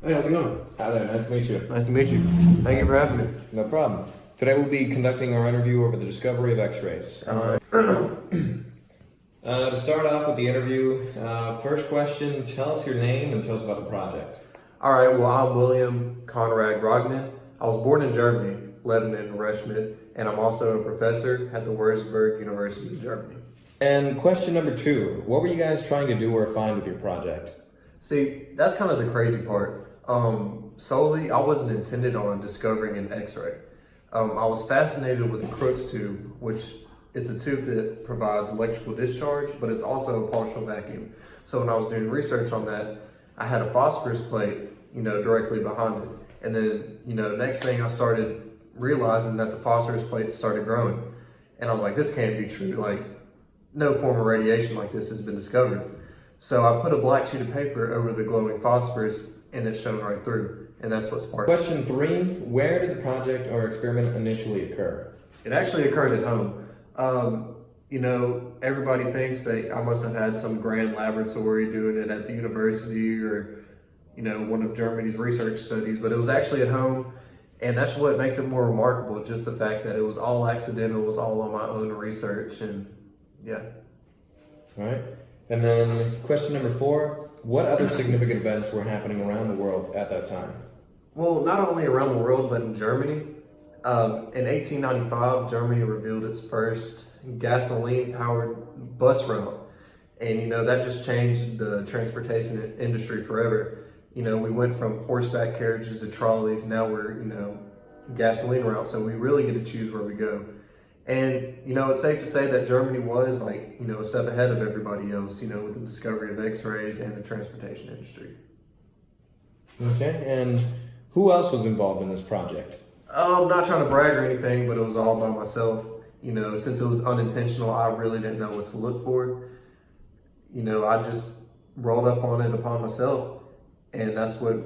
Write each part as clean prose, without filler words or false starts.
Hey, how's it going? Hi there, nice to meet you. Nice to meet you. Thank you for having me. No problem. Today we'll be conducting our interview over the discovery of X-rays. Alright. To start off with the interview, first question, tell us your name and tell us about the project. Alright, well, I'm William Conrad Grogman. I was born in Germany, Lebanon, Reshmid, and I'm also a professor at the Würzburg University in Germany. And question number 2, what were you guys trying to do or find with your project? See, that's kind of the crazy part. Solely, I wasn't intended on discovering an X-ray. I was fascinated with the Crookes tube, which it's a tube that provides electrical discharge, but it's also a partial vacuum. So when I was doing research on that, I had a phosphorus plate, directly behind it. And then, next thing I started realizing that the phosphorus plate started growing. And I was like, this can't be true. Like, no form of radiation like this has been discovered. So I put a black sheet of paper over the glowing phosphorus and it shone right through. And that's what sparked it. Question 3, where did the project or experiment initially occur? It actually occurred at home. Everybody thinks that I must have had some grand laboratory doing it at the university or, one of Germany's research studies, but it was actually at home. And that's what makes it more remarkable, just the fact that it was all accidental, it was all on my own research, and yeah. All right. And then question number 4, what other significant events were happening around the world at that time? Well, not only around the world, but in Germany. In 1895, Germany revealed its first gasoline-powered bus route. And, that just changed the transportation industry forever. We went from horseback carriages to trolleys. Now we're, gasoline route. So we really get to choose where we go. And, it's safe to say that Germany was a step ahead of everybody else, with the discovery of X-rays and the transportation industry. Okay, and who else was involved in this project? I'm not trying to brag or anything, but it was all by myself. Since it was unintentional, I really didn't know what to look for. I just rolled up on it upon myself. And that's what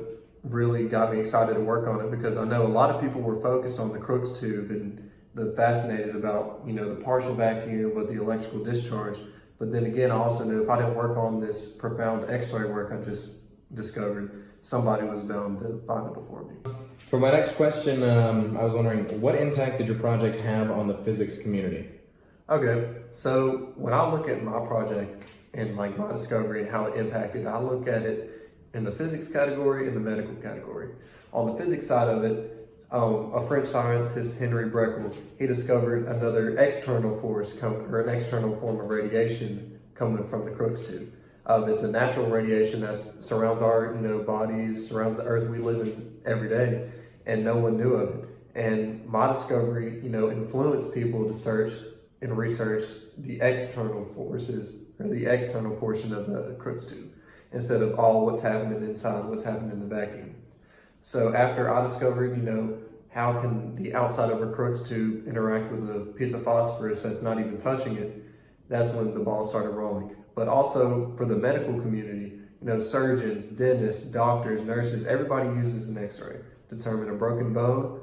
really got me excited to work on it, because I know a lot of people were focused on the Crookes tube and they're fascinated about, the partial vacuum, but the electrical discharge. But then again, I also knew if I didn't work on this profound X-ray work I just discovered, somebody was bound to find it before me. For my next question, I was wondering, what impact did your project have on the physics community? Okay, so when I look at my project and my discovery and how it impacted, I look at it in the physics category and the medical category. On the physics side of it, a French scientist, Henry Becquerel, he discovered another external force or an external form of radiation coming from the Crookes tube. It's a natural radiation that surrounds our bodies, surrounds the earth we live in every day, and no one knew of it. And my discovery, influenced people to search and research the external forces or the external portion of the Crookes tube instead of all what's happening inside, what's happening in the vacuum. So after I discovered, how can the outside of a Crookes tube interact with a piece of phosphorus that's not even touching it, that's when the ball started rolling. But also for the medical community, surgeons, dentists, doctors, nurses, everybody uses an X-ray to determine a broken bone,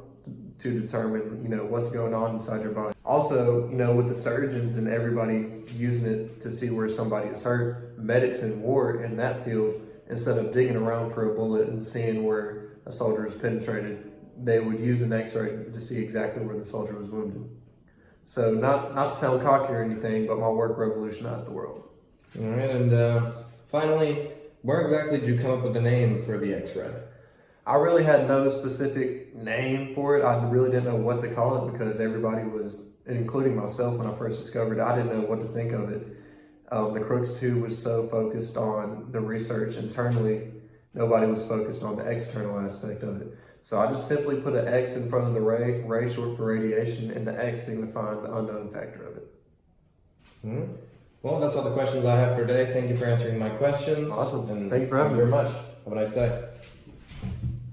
to determine, what's going on inside your body. Also, with the surgeons and everybody using it to see where somebody is hurt, medics in war in that field, instead of digging around for a bullet and seeing where a soldier is penetrated, they would use an X-ray to see exactly where the soldier was wounded. So not to sound cocky or anything, but my work revolutionized the world. All right, and finally, where exactly did you come up with the name for the X-ray? I really had no specific name for it. I really didn't know what to call it because everybody was, including myself when I first discovered it, I didn't know what to think of it. The Crookes tube was so focused on the research internally, nobody was focused on the external aspect of it. So I just simply put an X in front of the ray short for radiation, and the X signifying the unknown factor of it. Mm-hmm. Well, that's all the questions I have for today. Thank you for answering my questions. Awesome. And thank you for having me. Very much. Have a nice day.